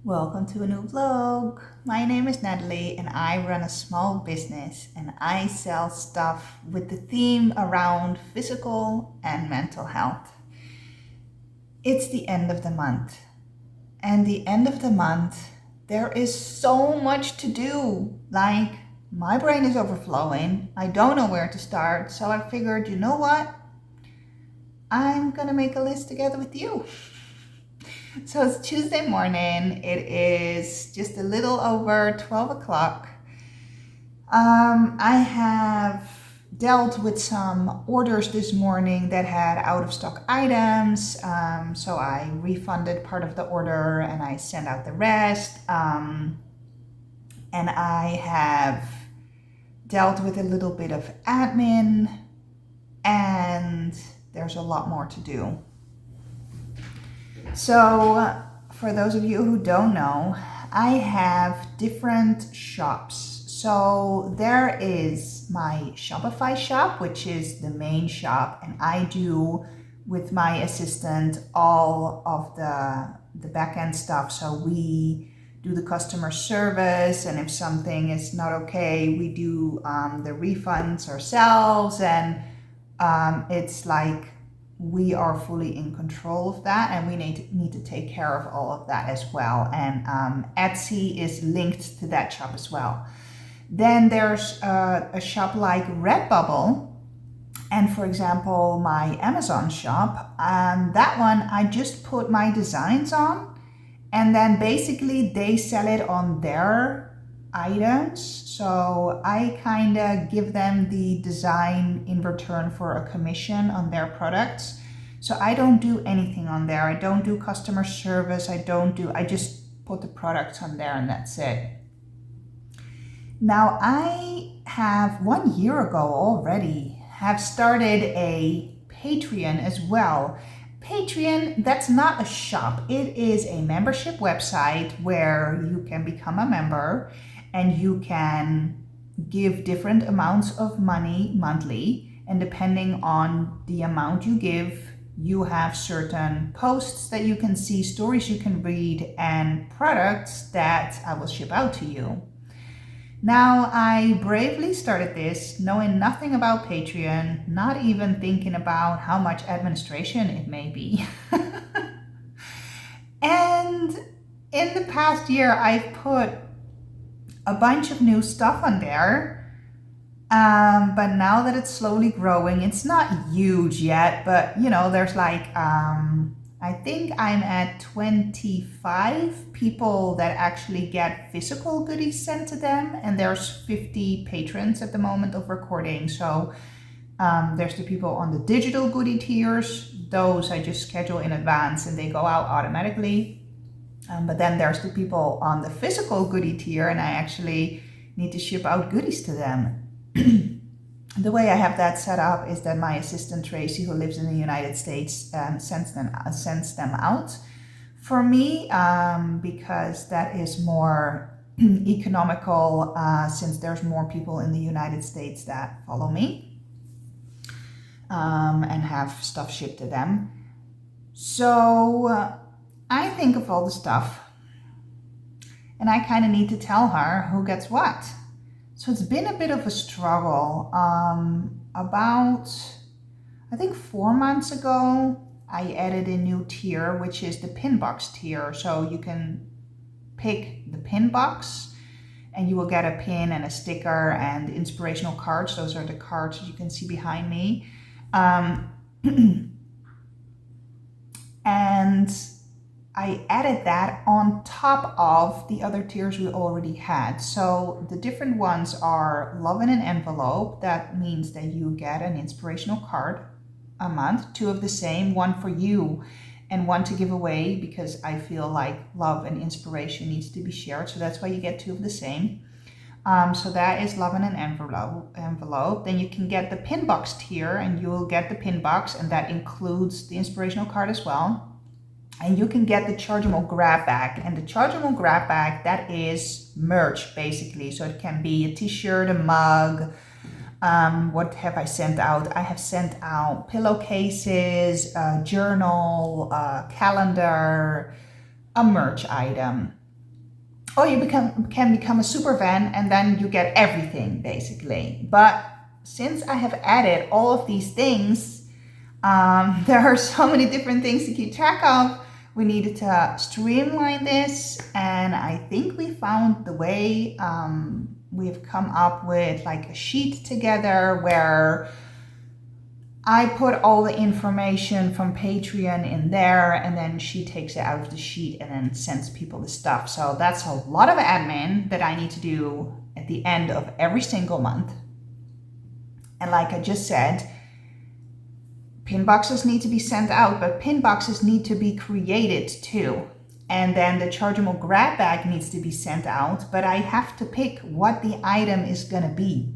Welcome to a new vlog. My name is Natalie and I run a small business and I sell stuff with the theme around physical and mental health. It's the end of the month and the end of the month there is so much to do. Like my brain is overflowing. I don't know where to start, so I figured, you know what? I'm gonna make a list together with you. So it's Tuesday morning. It is just a little over 12 o'clock. I have dealt with some orders this morning that had out of stock items. So I refunded part of the order and I sent out the rest. And I have dealt with a little bit of admin and there's a lot more to do. So for those of you who don't know, I have different shops. So there is my Shopify shop, which is the main shop, and I do with my assistant all of the back-end stuff. So we do the customer service, and if something is not okay, we do the refunds ourselves, and it's like we are fully in control of that, and we need to take care of all of that as well. And Etsy is linked to that shop as well. Then there's a shop like Redbubble, and for example my Amazon shop, that one I just put my designs on, and then basically they sell it on their items. So I kind of give them the design in return for a commission on their products. So I don't do anything on there. I don't do customer service. I just put the products on there and that's it. Now I have 1 year ago already have started a Patreon as well. Patreon, that's not a shop. It is a membership website where you can become a member and you can give different amounts of money monthly. And depending on the amount you give, you have certain posts that you can see, stories you can read, and products that I will ship out to you. Now, I bravely started this knowing nothing about Patreon, not even thinking about how much administration it may be. And in the past year, I've put a bunch of new stuff on there. But now that it's slowly growing, it's not huge yet, but you know, there's like, I think I'm at 25 people that actually get physical goodies sent to them. And there's 50 patrons at the moment of recording. So there's the people on the digital goodie tiers. Those I just schedule in advance and they go out automatically. But then there's the people on the physical goodie tier, and I actually need to ship out goodies to them. The way I have that set up is that my assistant Tracy, who lives in the United States, sends them out for me, because that is more economical, since there's more people in the United States that follow me and have stuff shipped to them. So I think of all the stuff and I kind of need to tell her who gets what. So it's been a bit of a struggle. About, I think 4 months ago, I added a new tier, which is the pin box tier. So you can pick the pin box and you will get a pin and a sticker and inspirational cards. Those are the cards that you can see behind me. And I added that on top of the other tiers we already had. So the different ones are Love in an Envelope. That means that you get an inspirational card a month, 2 of the same, one for you and one to give away, because I feel like love and inspiration needs to be shared. So that's why you get 2 of the same. So that is Love in an Envelope. Then you can get the pin box tier and you will get the pin box, and that includes the inspirational card as well. And you can get the Chargimal grab bag, and the Chargimal grab bag, that is merch basically. So it can be a t-shirt, a mug. What have I sent out? I have sent out pillowcases, a journal, a calendar, a merch item. or you can become a super fan and then you get everything basically. But since I have added all of these things, there are so many different things to keep track of. We needed to streamline this, and I think we found the way. We've come up with like a sheet together where I put all the information from Patreon in there, and then she takes it out of the sheet and then sends people the stuff. So that's a lot of admin that I need to do at the end of every single month. And like I just said, pin boxes need to be sent out, but pin boxes need to be created too. And then the Chargimal grab bag needs to be sent out, but I have to pick what the item is gonna be.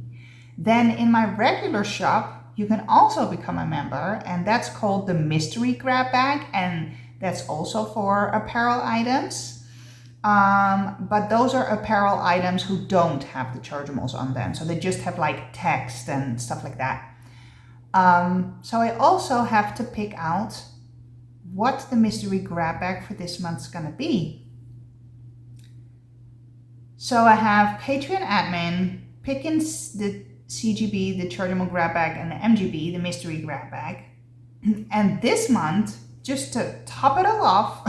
Then in my regular shop, you can also become a member, and that's called the mystery grab bag, and that's also for apparel items. But those are apparel items who don't have the Chargimals on them, so they just have like text and stuff like that. So I also have to pick out what the mystery grab bag for this month's gonna be. So I have Patreon admin picking the CGB, the Chargimal grab bag, and the MGB, the mystery grab bag. And this month, just to top it all off,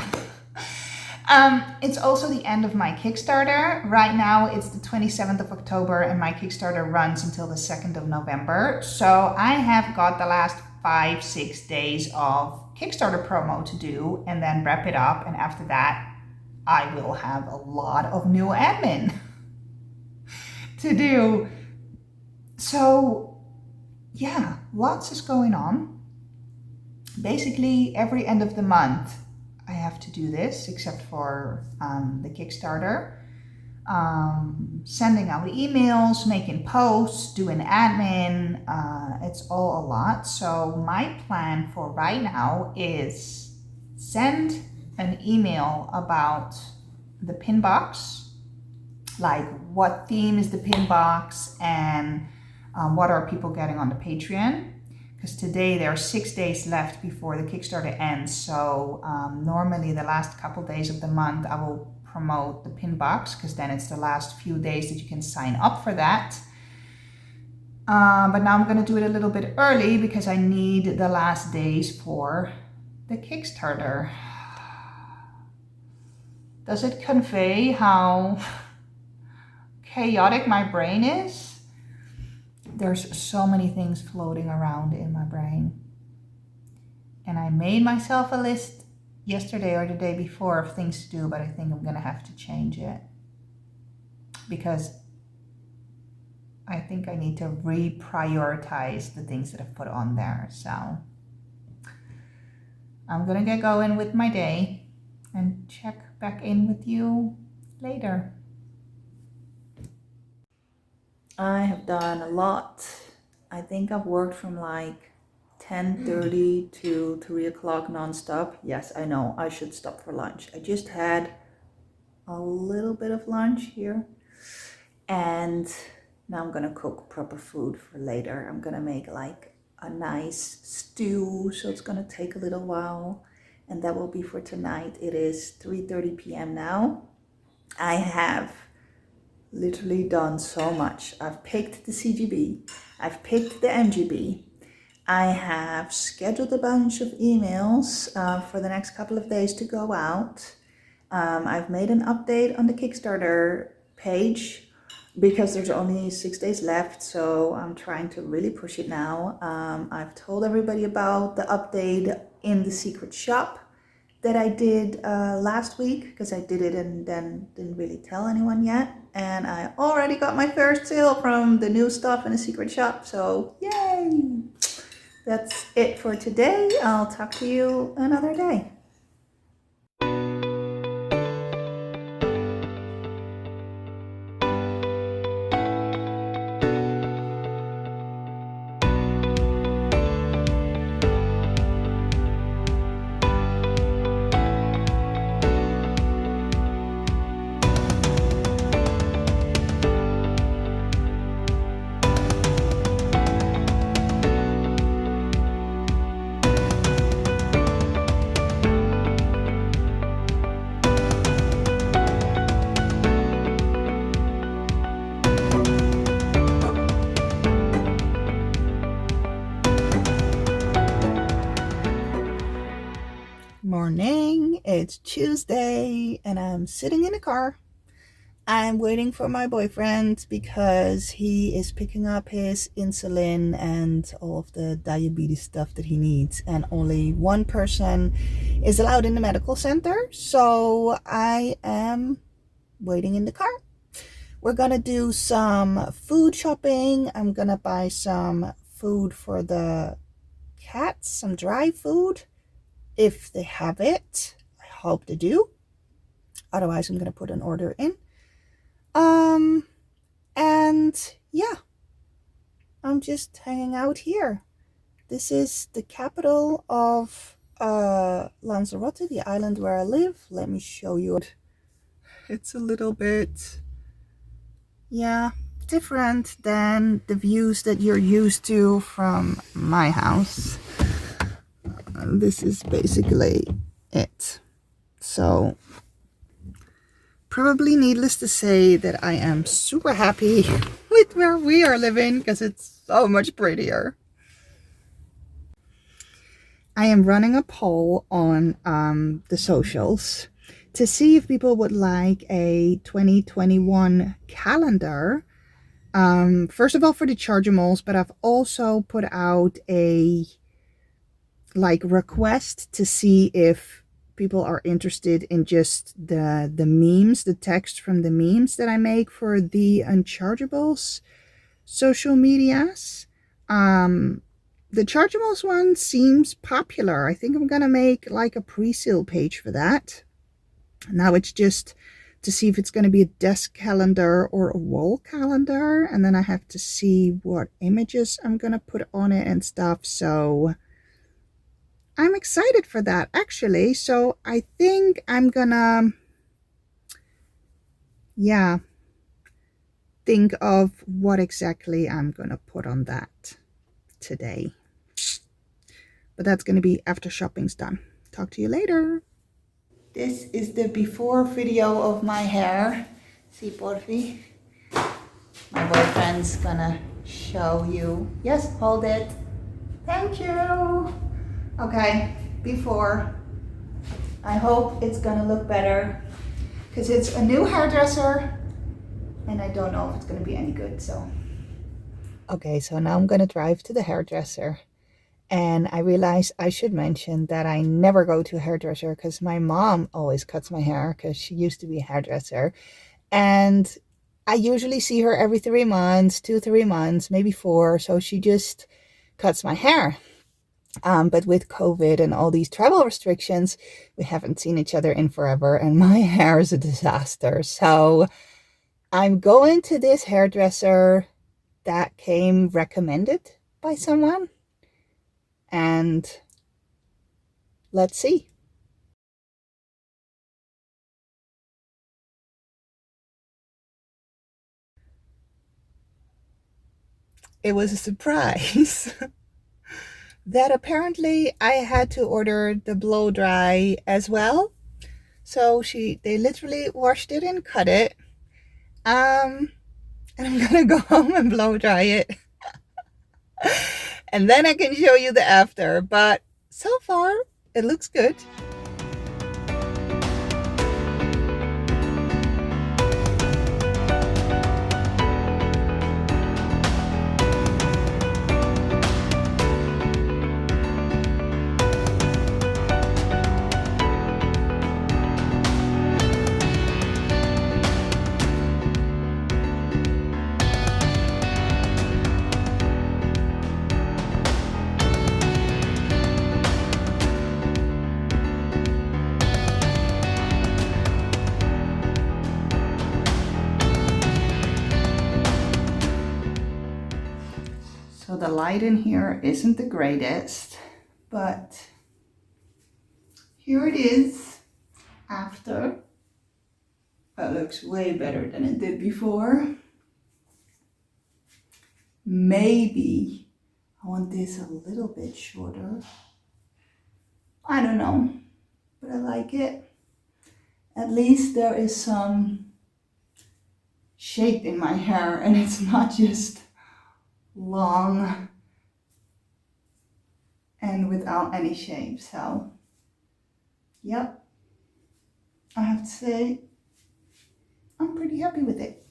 it's also the end of my Kickstarter. Right now it's the 27th of October and my Kickstarter runs until the 2nd of November. So I have got the last 5-6 days of Kickstarter promo to do and then wrap it up. And after that, I will have a lot of new admin to do. So yeah, lots is going on. Basically every end of the month I have to do this, except for the Kickstarter. Sending out emails, making posts, doing admin, it's all a lot. So my plan for right now is send an email about the pin box, like what theme is the pin box and what are people getting on the Patreon? Because today there are 6 days left before the Kickstarter ends. So normally the last couple days of the month I will promote the pin box, because then it's the last few days that you can sign up for that. But now I'm going to do it a little bit early because I need the last days for the Kickstarter. Does it convey how chaotic my brain is? There's so many things floating around in my brain. And I made myself a list yesterday or the day before of things to do, but I think I'm gonna have to change it because I think I need to reprioritize the things that I've put on there. So I'm gonna get going with my day and check back in with you later. I have done a lot. I think I've worked from like 10:30 to 3 o'clock nonstop. Yes, I know, I should stop for lunch. I just had a little bit of lunch here. And now I'm gonna cook proper food for later. I'm gonna make like a nice stew, so it's gonna take a little while. And that will be for tonight. It is 3:30 p.m. now. I have literally done so much. I've picked the CGB, I've picked the MGB, I have scheduled a bunch of emails for the next couple of days to go out. I've made an update on the Kickstarter page because there's only 6 days left, so I'm trying to really push it now. I've told everybody about the update in the secret shop that I did last week, because I did it and then didn't really tell anyone yet. And I already got my first sale from the new stuff in the secret shop, so yay! That's it for today. I'll talk to you another day. morning. It's Tuesday and I'm sitting in the car. I'm waiting for my boyfriend because he is picking up his insulin and all of the diabetes stuff that he needs, and only one person is allowed in the medical center, so I am waiting in the car. We're gonna do some food shopping. I'm gonna buy some food for the cats, some dry food if they have it. I hope they do. Otherwise, I'm gonna put an order in. And yeah, I'm just hanging out here. This is the capital of Lanzarote, the island where I live. Let me show you. It's a little bit, yeah, different than the views that you're used to from my house. This is basically it. So probably needless to say that I am super happy with where we are living because it's so much prettier. I am running a poll on the socials to see if people would like a 2021 calendar. First of all, for the Chargimals, but I've also put out a request to see if people are interested in just the memes, the text from the memes that I make for the Unchargeables social medias. The Chargimals one seems popular. I think I'm gonna make like a pre-sale page for that. Now it's just to see if it's going to be a desk calendar or a wall calendar, and then I have to see what images I'm going to put on it and stuff. So I'm excited for that, actually. So I think I'm gonna, yeah, think of what exactly I'm gonna put on that today. But that's gonna be after shopping's done. Talk to you later. This is the before video of my hair. See, porfi. My boyfriend's gonna show you. Yes, hold it. Thank you. Okay, before. I hope it's gonna look better because it's a new hairdresser and I don't know if it's gonna be any good, so. Okay, so now I'm gonna drive to the hairdresser. And I realized I should mention that I never go to a hairdresser because my mom always cuts my hair because she used to be a hairdresser. And I usually see her every 3 months, 2-3 months, maybe 4. So she just cuts my hair. But with COVID and all these travel restrictions, we haven't seen each other in forever. And my hair is a disaster. So I'm going to this hairdresser that came recommended by someone. And let's see. It was a surprise that apparently I had to order the blow dry as well. So they literally washed it and cut it. And I'm gonna go home and blow dry it. And then I can show you the after, but so far it looks good. So the light in here isn't the greatest, but here it is after. That looks way better than it did before. Maybe I want this a little bit shorter. I don't know, but I like it. At least there is some shape in my hair and it's not just long and without any shape. So Yep, I have to say, I'm pretty happy with it.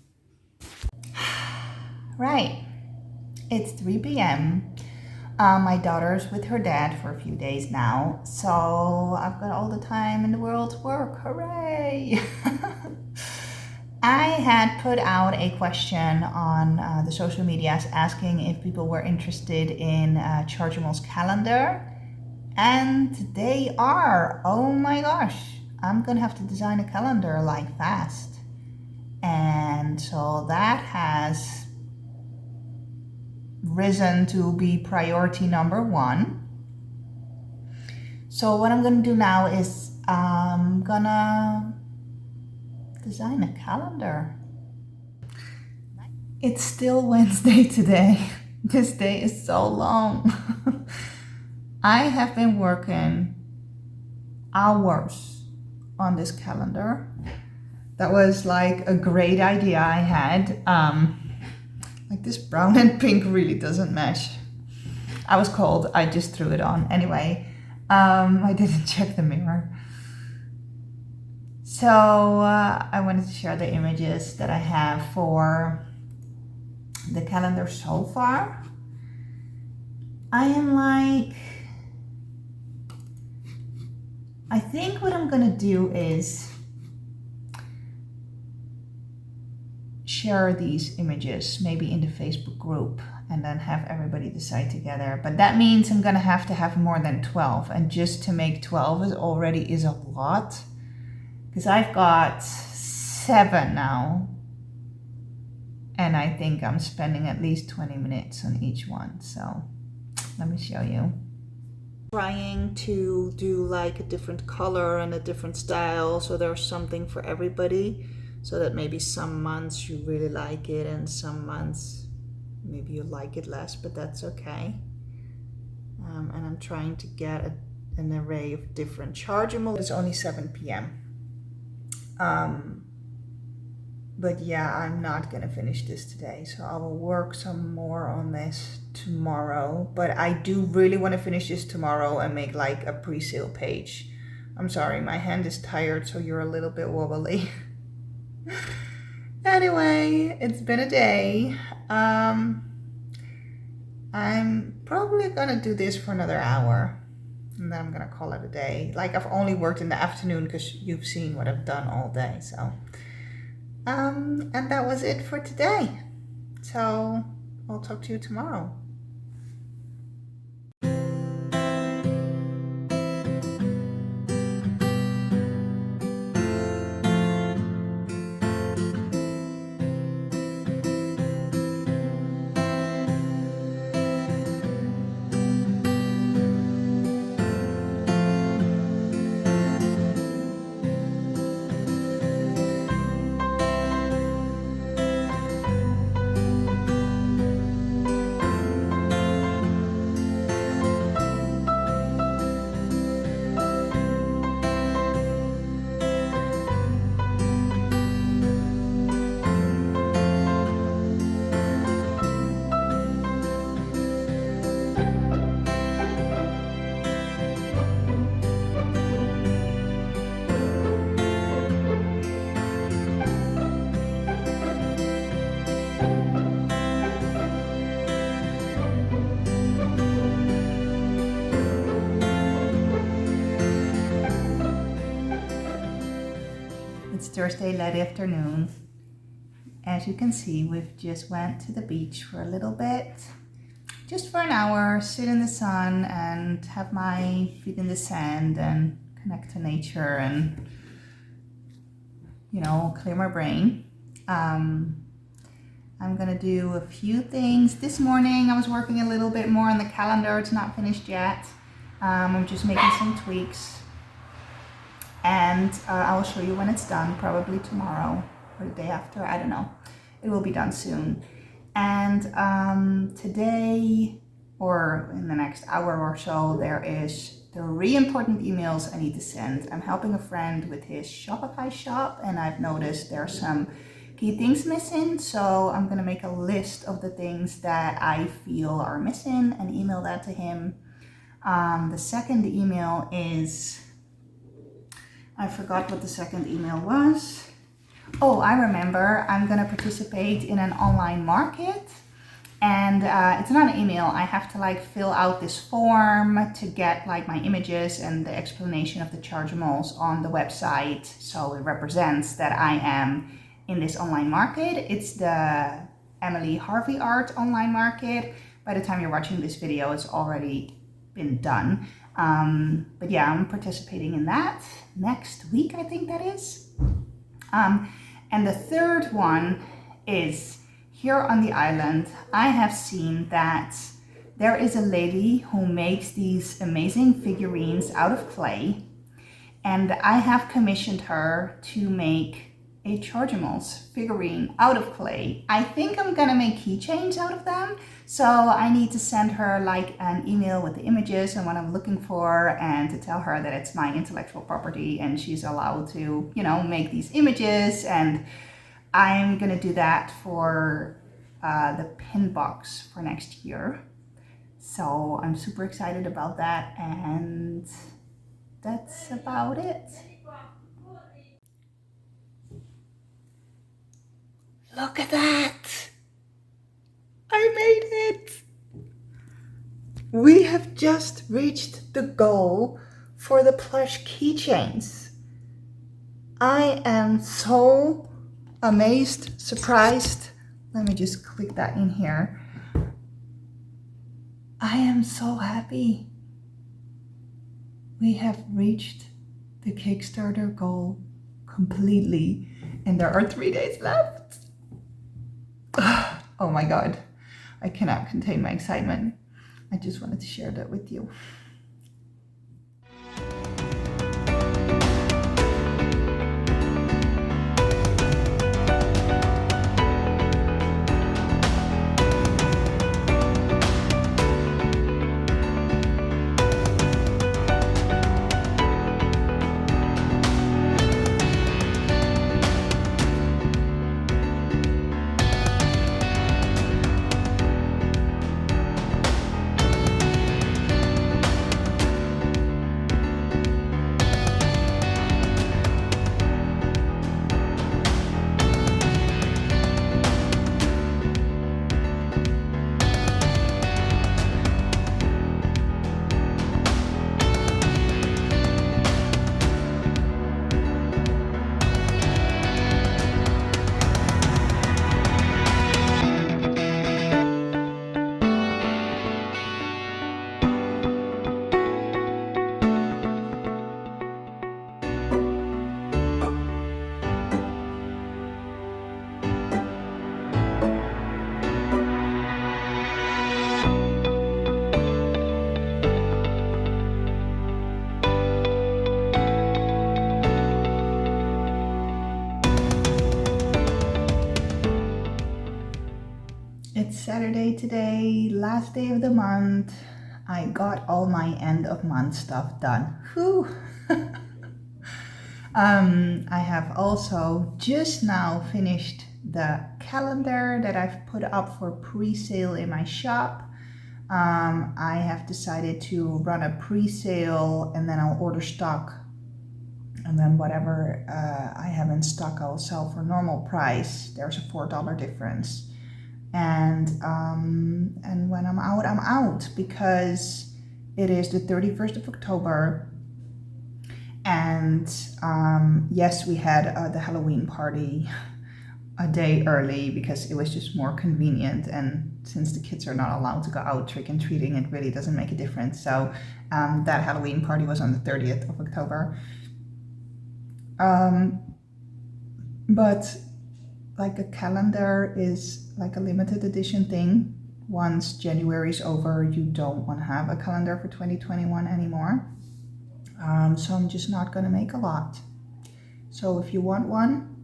Right, it's 3 p.m. My daughter's with her dad for a few days now, so I've got all the time in the world to work. Hooray! I had put out a question on the social medias asking if people were interested in Chargimals calendar, and they are. Oh my gosh, I'm gonna have to design a calendar like fast. And so that has risen to be priority number 1. So what I'm gonna do now is I'm gonna design a calendar. It's still Wednesday today. This day is so long. I have been working hours on this calendar. That was like a great idea I had. Like this brown and pink really doesn't match. I was cold, I just threw it on. Anyway, I didn't check the mirror. So I wanted to share the images that I have for the calendar so far. I am like, I think what I'm gonna do is share these images maybe in the Facebook group and then have everybody decide together. But that means I'm gonna have to have more than 12, and just to make 12 is already a lot, because I've got 7 now, and I think I'm spending at least 20 minutes on each one. So let me show you. Trying to do like a different color and a different style, so there's something for everybody, so that maybe some months you really like it and some months maybe you like it less, but that's okay. And I'm trying to get an array of different Chargimals. It's only 7 p.m. But yeah, I'm not gonna finish this today, so I will work some more on this tomorrow. But I do really want to finish this tomorrow and make like a pre-sale page. I'm sorry, my hand is tired, so you're a little bit wobbly. Anyway, it's been a day. I'm probably gonna do this for another hour, and then I'm gonna call it a day. Like, I've only worked in the afternoon because you've seen what I've done all day, so. And that was it for today. So I'll talk to you tomorrow. It's Thursday late afternoon. As you can see, we've just went to the beach for a little bit, just for an hour, sit in the sun and have my feet in the sand and connect to nature and, you know, clear my brain. I'm gonna do a few things. This morning I was working a little bit more on the calendar. It's not finished yet. I'm just making some tweaks. And I will show you when it's done, probably tomorrow or the day after, I don't know. It will be done soon. And today, or in the next hour or so, there is 3 important emails I need to send. I'm helping a friend with his Shopify shop, and I've noticed there are some key things missing. So I'm gonna make a list of the things that I feel are missing and email that to him. The second email is I forgot what the second email was. Oh, I remember. I'm gonna participate in an online market, and it's not an email. I have to like fill out this form to get like my images and the explanation of the Chargimals on the website, so it represents that I am in this online market. It's the Emily Harvey Art online market. By the time you're watching this video, it's already been done. But yeah, I'm participating in that next week, I think that is. And the third one is here on the island. I have seen that there is a lady who makes these amazing figurines out of clay, and I have commissioned her to make a Chargimals figurine out of clay. I think I'm gonna make keychains out of them, so I need to send her like an email with the images and what I'm looking for, and to tell her that it's my intellectual property and she's allowed to, you know, make these images. And I'm gonna do that for the pin box for next year. So I'm super excited about that, and that's about it. Look at that! I made it! We have just reached the goal for the plush keychains. I am so amazed, surprised. Let me just click that in here. I am so happy. We have reached the Kickstarter goal completely, and there are 3 days left. Oh my God, I cannot contain my excitement. I just wanted to share that with you. It's Saturday today, last day of the month. I got all my end of month stuff done. Whew. I have also just now finished the calendar that I've put up for pre-sale in my shop. I have decided to run a pre-sale, and then I'll order stock, and then whatever I have in stock I'll sell for normal price. There's a $4 difference. And when I'm out, because it is the 31st of October. And yes, we had the Halloween party a day early because it was just more convenient, and since the kids are not allowed to go out trick-and-treating, it really doesn't make a difference. So that Halloween party was on the 30th of October. But like a calendar is like a limited edition thing. Once January is over, you don't want to have a calendar for 2021 anymore. So I'm just not going to make a lot. So if you want one,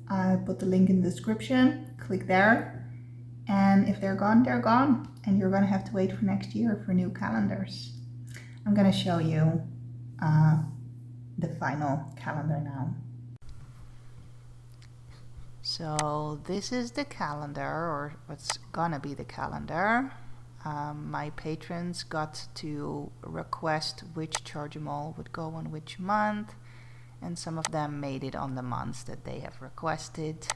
I put the link in the description, click there. And if they're gone, they're gone. And you're going to have to wait for next year for new calendars. I'm going to show you the final calendar now. So this is the calendar, or what's gonna be the calendar. My patrons got to request which Chargimal would go on which month, and some of them made it on the months that they have requested.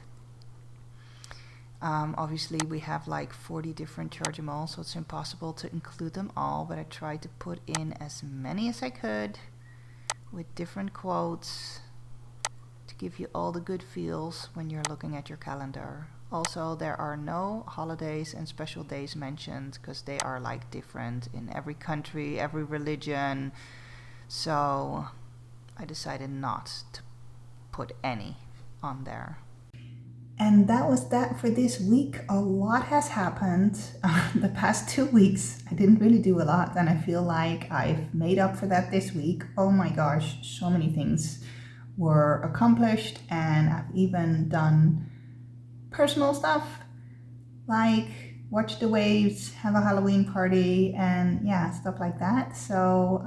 Obviously we have like 40 different Chargimals, so it's impossible to include them all, but I tried to put in as many as I could with different quotes to give you all the good feels when you're looking at your calendar. Also, there are no holidays and special days mentioned because they are like different in every country, every religion, so I decided not to put any on there. And that was that for this week. A lot has happened the past 2 weeks. I didn't really do a lot, and I feel like I've made up for that this week. Oh my gosh, so many things were accomplished, and I've even done personal stuff like watch the waves, have a Halloween party, and yeah, stuff like that. So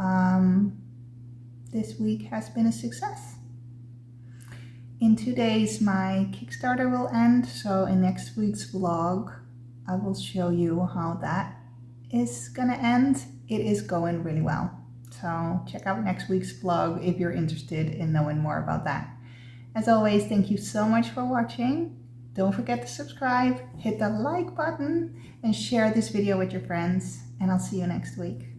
this week has been a success. In 2 days, my Kickstarter will end, so in next week's vlog, I will show you how that is gonna end. It is going really well. So check out next week's vlog if you're interested in knowing more about that. As always, thank you so much for watching. Don't forget to subscribe, hit the like button, and share this video with your friends, and I'll see you next week.